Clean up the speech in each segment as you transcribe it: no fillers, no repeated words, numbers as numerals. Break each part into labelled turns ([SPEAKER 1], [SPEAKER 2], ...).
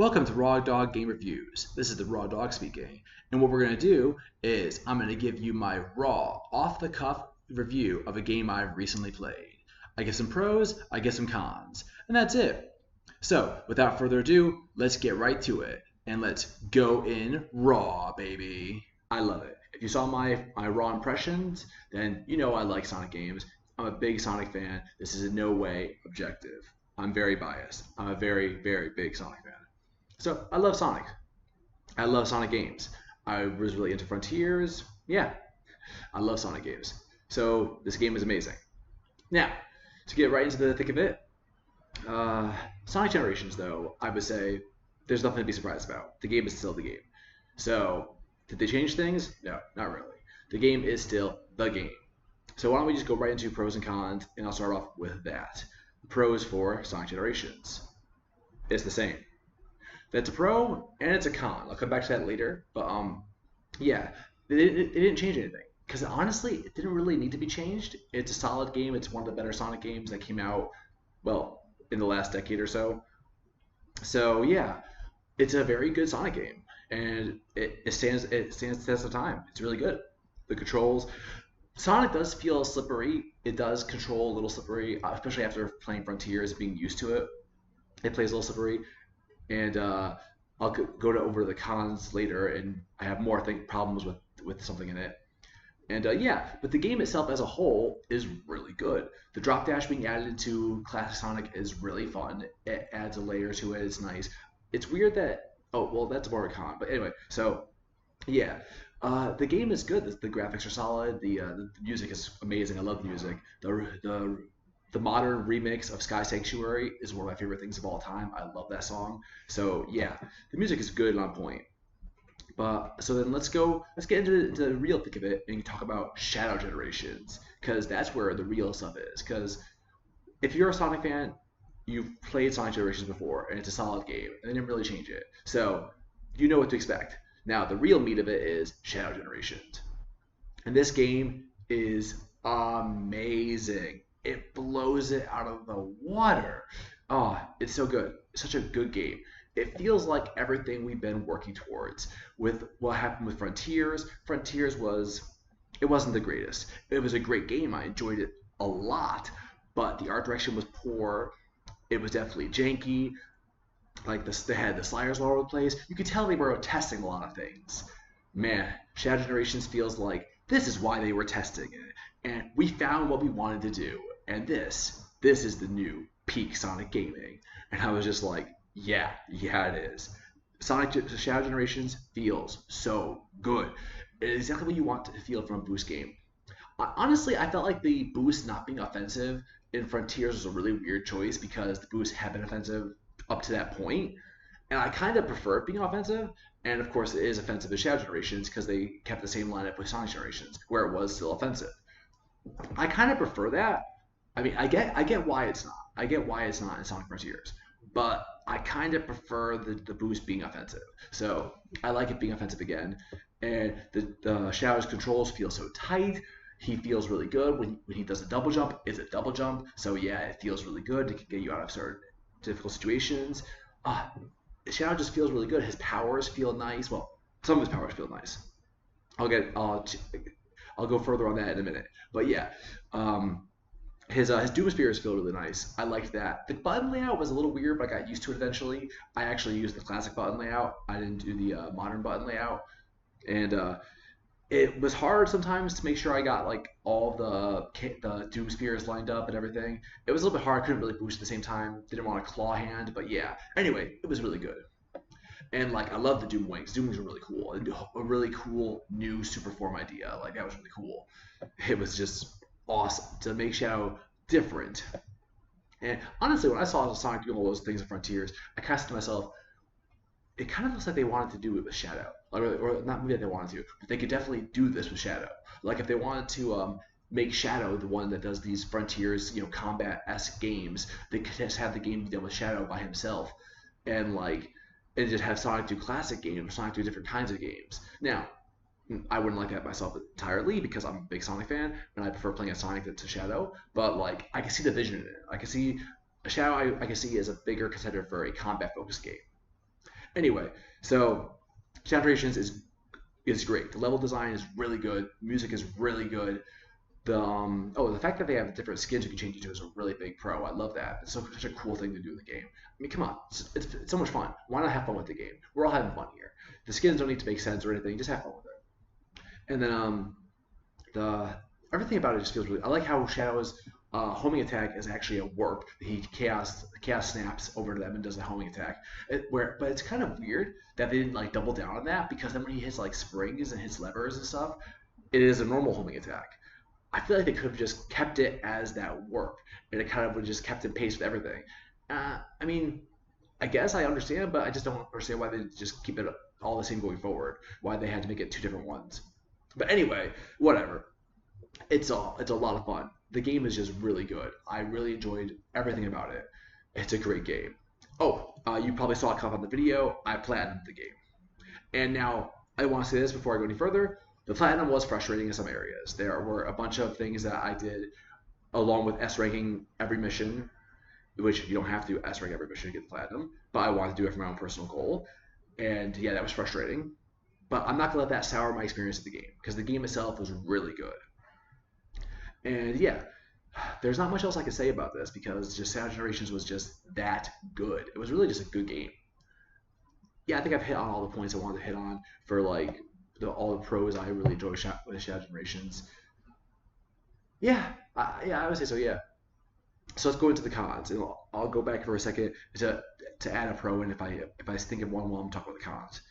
[SPEAKER 1] Welcome to Raw Dog Game Reviews. This is the Raw Dog speaking. And what we're going to do is I'm going to give you my raw, off the cuff review of a game I've recently played. I give some pros, I give some cons, and that's it. So, without further ado, let's get right to it. And let's go in raw, baby. I love it. If you saw my raw impressions, then you know I like Sonic games. I'm a big Sonic fan. This is in no way objective. I'm very biased. I'm a very, very big Sonic fan. So I love Sonic. I love Sonic games. I was really into Frontiers. Yeah, I love Sonic games. So this game is amazing. Now, to get right into the thick of it, Sonic Generations, though, I would say there's nothing to be surprised about. The game is still the game. So, did they change things? No, not really. The game is still the game. So why don't we just go right into pros and cons, and I'll start off with that. The pros for Sonic Generations. It's the same. That's a pro and it's a con. I'll come back to that later. But yeah, they didn't change anything because honestly, it didn't really need to be changed. It's a solid game. It's one of the better Sonic games that came out, well, in the last decade or so. So yeah, it's a very good Sonic game, and it stands the test of time. It's really good. The controls. Sonic does feel slippery. It does control a little slippery, especially after playing Frontiers, being used to it. It plays a little slippery. And I'll go over the cons later, and I have more problems with something in it. And yeah, but the game itself as a whole is really good. The drop dash being added into Classic Sonic is really fun. It adds a layer to it. It's nice. It's weird that that's more of a con, but anyway. So yeah, the game is good. The graphics are solid. The music is amazing. I love the music. The modern remix of Sky Sanctuary is one of my favorite things of all time. I love that song. So yeah, the music is good and on point. But so then let's get into the real thick of it and talk about Shadow Generations, because that's where the real stuff is. Because if you're a Sonic fan, you've played Sonic Generations before and it's a solid game and they didn't really change it. So you know what to expect. Now the real meat of it is Shadow Generations. And this game is amazing. It blows it out of the water. Oh, it's so good. It's such a good game. It feels like everything we've been working towards with what happened with Frontiers. It wasn't the greatest. It was a great game. I enjoyed it a lot, but the art direction was poor. It was definitely janky. Like they had the sliders all over the place. You could tell they were testing a lot of things. Man, Shadow Generations feels like this is why they were testing it. And we found what we wanted to do. And this is the new peak Sonic gaming. And I was just like, yeah, it is. Shadow Generations feels so good. It is exactly what you want to feel from a Boost game. Honestly, I felt like the Boost not being offensive in Frontiers was a really weird choice because the Boost had been offensive up to that point. And I kind of prefer it being offensive. And of course, it is offensive in Shadow Generations because they kept the same lineup with Sonic Generations, where it was still offensive. I kind of prefer that. I mean, I get why it's not. I get why it's not in Sonic Frontiers, but I kind of prefer the boost being offensive. So I like it being offensive again, and the Shadow's controls feel so tight. He feels really good when he does a double jump. It's a double jump, so yeah, it feels really good to get you out of certain difficult situations. Shadow just feels really good. His powers feel nice. Well, some of his powers feel nice. I'll go further on that in a minute. But yeah, his Doom Spears feel really nice. I liked that. The button layout was a little weird, but I got used to it eventually. I actually used the classic button layout. I didn't do the modern button layout, and it was hard sometimes to make sure I got like all the Doom Spears lined up and everything. It was a little bit hard. I couldn't really boost at the same time. Didn't want to claw hand, but yeah. Anyway, it was really good. And like I love the Doom Wings. Doom Wings are really cool. A really cool new super form idea. Like that was really cool. It was just awesome to make Shadow different. And honestly, when I saw Sonic doing all those things in Frontiers, I kind of said to myself, it kind of looks like they wanted to do it with Shadow, or not maybe that they wanted to, but they could definitely do this with Shadow. Like if they wanted to make Shadow the one that does these Frontiers, combat-esque games, they could just have the game be done with Shadow by himself, and just have Sonic do classic games, or Sonic do different kinds of games. Now, I wouldn't like that myself entirely because I'm a big Sonic fan and I prefer playing a Sonic to Shadow. But like, I can see the vision in it. I can see a Shadow. I can see as a bigger contender for a combat-focused game. Anyway, so Shadow Generations is great. The level design is really good. Music is really good. The fact that they have different skins you can change into is a really big pro. I love that. It's such a cool thing to do in the game. I mean, come on, it's so much fun. Why not have fun with the game? We're all having fun here. The skins don't need to make sense or anything. Just have fun with it. And then the everything about it just feels really. I like how Shadow's homing attack is actually a warp. He chaos snaps over to them and does the homing attack. But it's kind of weird that they didn't like double down on that because then when he hits like springs and hits levers and stuff, it is a normal homing attack. I feel like they could have just kept it as that warp, and it kind of would just kept in pace with everything. I mean, I guess I understand, but I just don't understand why they just keep it all the same going forward. Why they had to make it two different ones. But anyway, whatever. It's a lot of fun. The game is just really good. I really enjoyed everything about it. It's a great game. Oh, you probably saw it come up on the video. I platinumed the game. And now I want to say this before I go any further. The platinum was frustrating in some areas. There were a bunch of things that I did along with S ranking every mission, which you don't have to S rank every mission to get the platinum, but I wanted to do it for my own personal goal. And yeah, that was frustrating. But I'm not gonna let that sour my experience of the game because the game itself was really good. And yeah, there's not much else I can say about this because just Shadow Generations was just that good. It was really just a good game. Yeah, I think I've hit on all the points I wanted to hit on for like all the pros I really enjoy with Shadow Generations. Yeah, I would say so. Yeah. So let's go into the cons, and I'll go back for a second to add a pro, and if I think of one while I'm talking about the cons.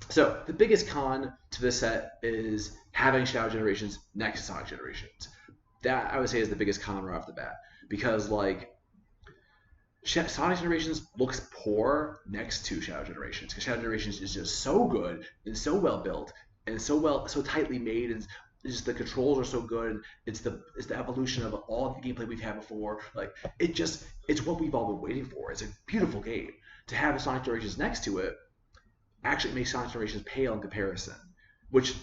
[SPEAKER 1] So the biggest con to this set is having Shadow Generations next to Sonic Generations. That I would say is the biggest con right off the bat because like Sonic Generations looks poor next to Shadow Generations because Shadow Generations is just so good and so well built and so tightly made and just the controls are so good. It's the evolution of all of the gameplay we've had before. Like it's what we've all been waiting for. It's a beautiful game. To have Sonic Generations next to it actually makes Sonic Generations pale in comparison. Which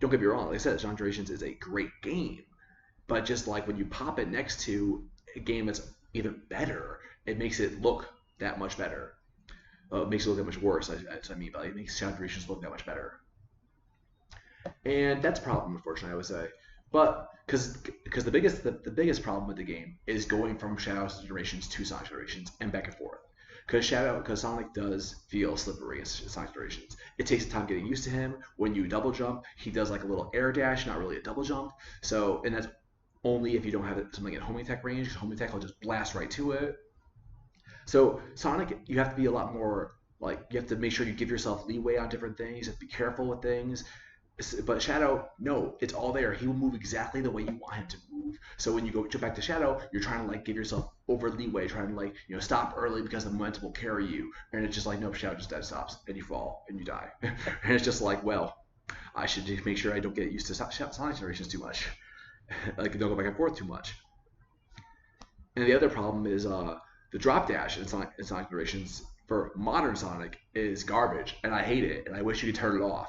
[SPEAKER 1] don't get me wrong, like I said, Sonic Generations is a great game, but just like when you pop it next to a game that's even better, it makes it look that much better. It makes it look that much worse. That's what I mean by it makes Shadow Generations look that much better. And that's a problem, unfortunately, I would say. But because the biggest problem with the game is going from Shadow Generations to Sonic Generations and back and forth. Because Sonic does feel slippery in Sonic Generations. It takes time getting used to him. When you double jump, he does like a little air dash, not really a double jump. So, and that's only if you don't have something at homing attack range, because homing attack will just blast right to it. So Sonic, you have to be a lot more like you have to make sure you give yourself leeway on different things. You have to be careful with things. But Shadow, no, it's all there. He will move exactly the way you want him to move. So when you go back to Shadow, you're trying to like give yourself over leeway, trying to like stop early because the momentum will carry you. And it's just like nope, Shadow just dead stops and you fall and you die. And it's just like well, I should just make sure I don't get used to Sonic Generations too much. Like don't go back and forth too much. And the other problem is the drop dash in Sonic Generations for modern Sonic is garbage, and I hate it, and I wish you could turn it off.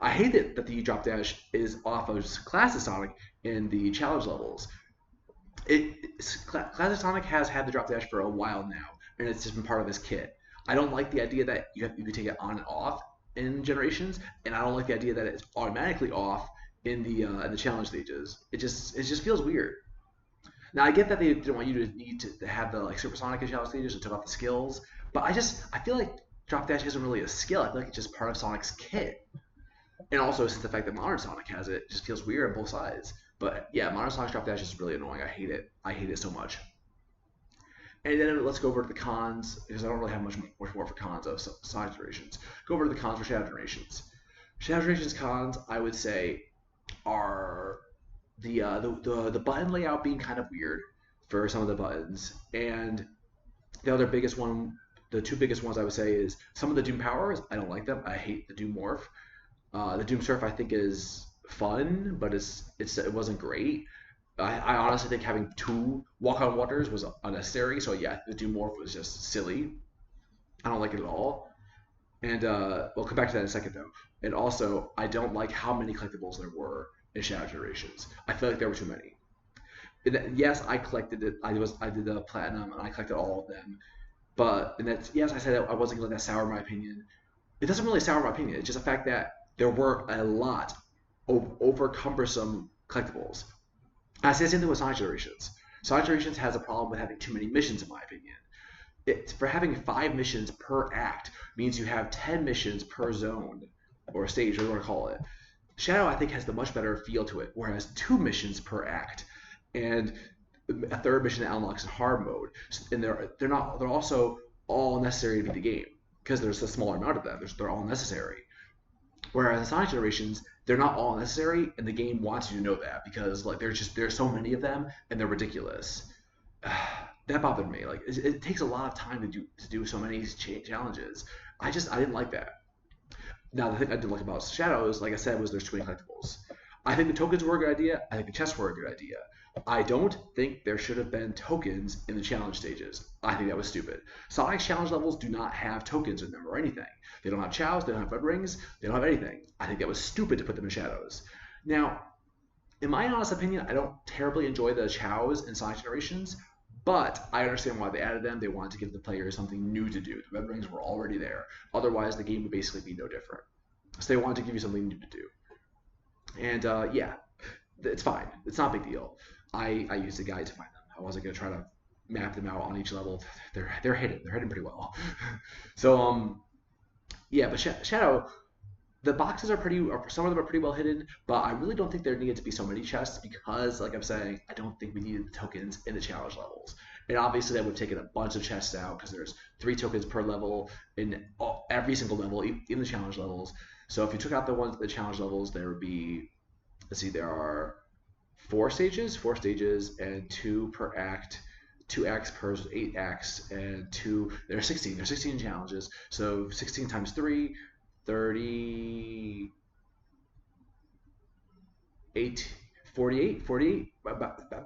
[SPEAKER 1] I hate it that the drop dash is off of Classic Sonic in the challenge levels. Classic Sonic has had the drop dash for a while now, and it's just been part of his kit. I don't like the idea that you can take it on and off in Generations, and I don't like the idea that it's automatically off in the challenge stages. It just feels weird. Now I get that they didn't want you to need to have the like Supersonic and challenge stages to took off the skills, but I feel like drop dash isn't really a skill. I feel like it's just part of Sonic's kit. And also, since the fact that modern Sonic has it, it just feels weird on both sides. But yeah, modern Sonic's drop dash is really annoying. I hate it. I hate it so much. And then let's go over to the cons, because I don't really have much more for cons of Sonic Generations. Go over to the cons for Shadow Generations. Shadow Generations cons, I would say, are the button layout being kind of weird for some of the buttons, and the two biggest ones I would say is some of the Doom powers. I don't like them. I hate the Doom morph. The Doom Surf I think is fun, but it wasn't great. I honestly think having two Walk on Waters was unnecessary. So yeah, the Doom morph was just silly. I don't like it at all. And we'll come back to that in a second though. And also, I don't like how many collectibles there were in Shadow Generations. I feel like there were too many. Yes, I collected it. I did the platinum, and I collected all of them. and that's, yes, I said I wasn't going to let that sour my opinion. It doesn't really sour my opinion. It's just the fact that there were a lot of over cumbersome collectibles. I say the same thing with Sonic Generations. Sonic Generations has a problem with having too many missions, in my opinion. For having 5 missions per act means you have 10 missions per zone or stage, whatever you want to call it. Shadow, I think, has the much better feel to it, whereas 2 missions per act and a third mission that unlocks in hard mode, and they're also all necessary to beat the game because there's a smaller amount of them. They're all necessary. Whereas in Sonic Generations, they're not all necessary, and the game wants you to know that because like there's so many of them and they're ridiculous. That bothered me. Like it takes a lot of time to do so many challenges. I didn't like that. Now the thing I did like about Shadows, like I said, was there's too many collectibles. I think the tokens were a good idea. I think the chests were a good idea. I don't think there should have been tokens in the challenge stages. I think that was stupid. Sonic's challenge levels do not have tokens in them or anything. They don't have chows, they don't have red rings, they don't have anything. I think that was stupid to put them in Shadows. Now, in my honest opinion, I don't terribly enjoy the chows in Sonic Generations, but I understand why they added them. They wanted to give the players something new to do. The red rings were already there. Otherwise, the game would basically be no different. So they wanted to give you something new to do. And yeah, it's fine. It's not a big deal. I used a guide to find them. I wasn't going to try to map them out on each level. They're hidden. They're hidden pretty well. So yeah, but Shadow, the boxes are some of them are pretty well hidden, but I really don't think there needed to be so many chests because, like I'm saying, I don't think we needed the tokens in the challenge levels. And obviously that would have taken a bunch of chests out because there's 3 tokens per level in every single level, in the challenge levels. So if you took out the challenge levels, there would be, let's see, there are 4 stages, and 2 per act. 2 acts per 8 acts, and 2. There are 16. There are 16 challenges. So 16 times 3, 30, 48,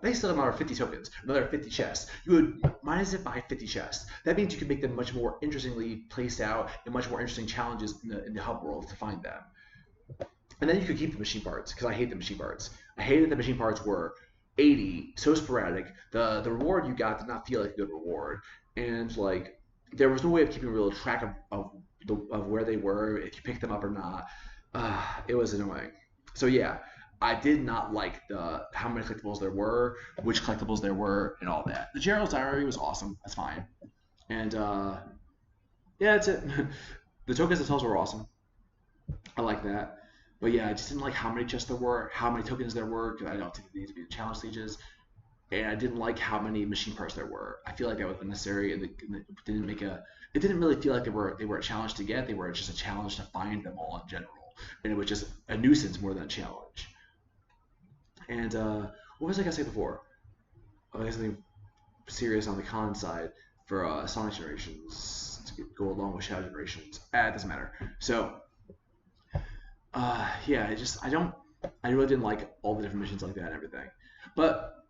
[SPEAKER 1] basically another 50 tokens, another 50 chests. You would minus it by 50 chests. That means you can make them much more interestingly placed out and much more interesting challenges in the hub world to find them. And then you could keep the machine parts, because I hate the machine parts. I hated the machine parts were 80, so sporadic. The reward you got did not feel like a good reward. And like there was no way of keeping real track of where they were, if you picked them up or not. It was annoying. So yeah, I did not like how many collectibles there were, which collectibles there were, and all that. The Gerald's Diary was awesome. That's fine. And yeah, that's it. The tokens themselves were awesome. I like that. But yeah, I just didn't like how many chests there were, how many tokens there were, because I don't think they need to be in challenge stages. And I didn't like how many machine parts there were. I feel like that was unnecessary, and it didn't make it didn't really feel like they were a challenge to get. They were just a challenge to find them all in general, and it was just a nuisance more than a challenge. And what was I gonna say before? I guess something serious on the con side for Sonic Generations to go along with Shadow Generations. It doesn't matter. So yeah, I really didn't like all the different missions like that and everything. But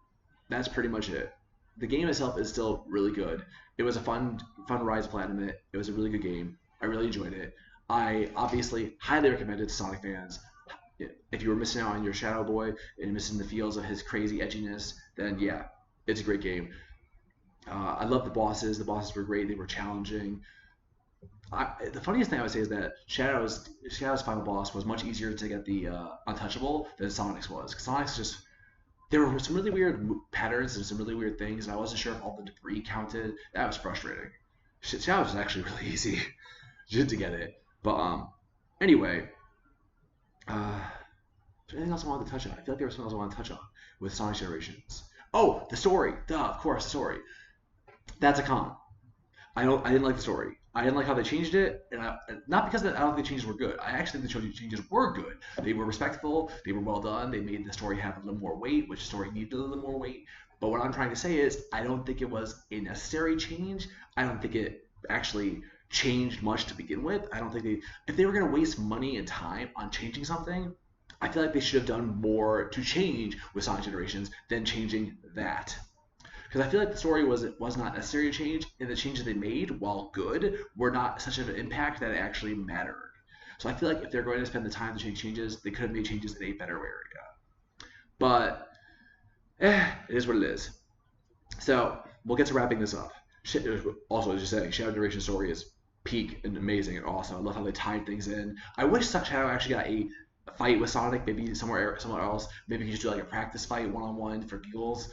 [SPEAKER 1] that's pretty much it. The game itself is still really good. It was a fun ride to platinum it. It was a really good game. I really enjoyed it. I obviously highly recommend it to Sonic fans. If you were missing out on your Shadow Boy and missing the feels of his crazy edginess, then yeah, it's a great game. I love the bosses. The bosses were great. They were challenging. The funniest thing I would say is that Shadow's final boss was much easier to get the untouchable than Sonic's was. Because Sonic's just, there were some really weird patterns and some really weird things, and I wasn't sure if all the debris counted. That was frustrating. Shadow's was actually really easy just to get it. But anyway, is there anything else I wanted to touch on? I feel like there was something else I wanted to touch on with Sonic Generations. Oh, the story. Duh, of course, the story. That's a con. I didn't like the story. I didn't like how they changed it, and not because I don't think the changes were good. I actually think the changes were good. They were respectful. They were well done. They made the story have a little more weight, which the story needed a little more weight. But what I'm trying to say is, I don't think it was a necessary change. I don't think it actually changed much to begin with. I don't think if they were going to waste money and time on changing something, I feel like they should have done more to change with Sonic Generations than changing that. Because I feel like the story was not necessary to change, and the changes they made, while good, were not such an impact that it actually mattered. So I feel like if they're going to spend the time to change changes, they could have made changes in a better area. But it is what it is. So we'll get to wrapping this up. Also, as you said, Shadow Generation story is peak and amazing and awesome. I love how they tied things in. I wish Shadow actually got a fight with Sonic, maybe somewhere else. Maybe you could just do like a practice fight one on one for giggles.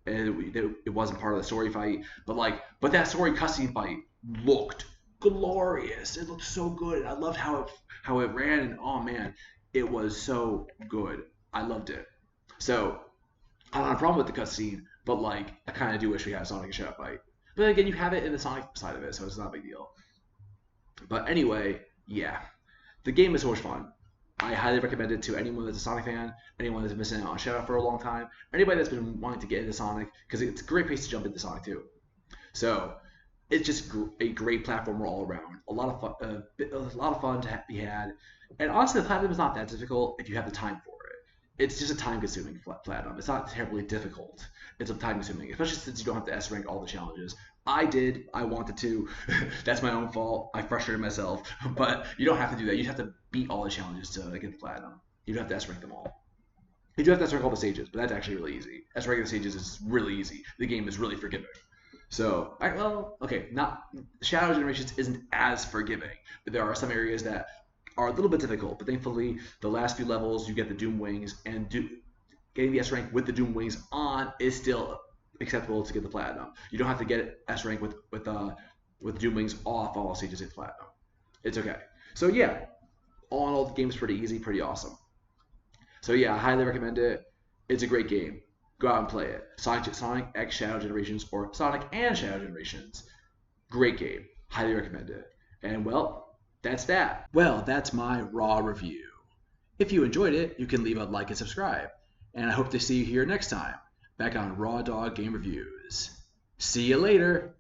[SPEAKER 1] And it wasn't part of the story fight, but that story cutscene fight looked glorious. It looked so good. I loved how it ran, and oh man, it was so good. I loved it. So I don't have a problem with the cutscene, but like I kind of do wish we had a Sonic and Shadow fight. But again, you have it in the Sonic side of it, so it's not a big deal. But anyway, yeah, the game is so much fun. I highly recommend it to anyone that's a Sonic fan, anyone that's been missing out on Shadow for a long time, anybody that's been wanting to get into Sonic, because it's a great place to jump into Sonic too. So it's just a great platformer all around. A lot of fun to be had, and honestly, the platinum is not that difficult if you have the time for it. It's just a time-consuming platinum. It's not terribly difficult. It's a time-consuming, especially since you don't have to S rank all the challenges. I did. I wanted to. That's my own fault. I frustrated myself. But you don't have to do that. You have to beat all the challenges to get the platinum. You don't have to S rank them all. You do have to S rank all the stages, but that's actually really easy. S ranking the stages is really easy. The game is really forgiving. So, okay, not Shadow Generations isn't as forgiving, but there are some areas that are a little bit difficult. But thankfully, the last few levels you get the Doom Wings, and getting the S rank with the Doom Wings on is still acceptable to get the platinum. You don't have to get S rank with Doom Wings off all stages to get platinum. It's okay. So yeah, all in all, the game is pretty easy, pretty awesome. So yeah, I highly recommend it. It's a great game. Go out and play it. Sonic X Shadow Generations or Sonic and Shadow Generations. Great game. Highly recommend it. And well, that's that. Well, that's my raw review. If you enjoyed it, you can leave a like and subscribe. And I hope to see you here next time, back on Raw Dog Game Reviews. See you later!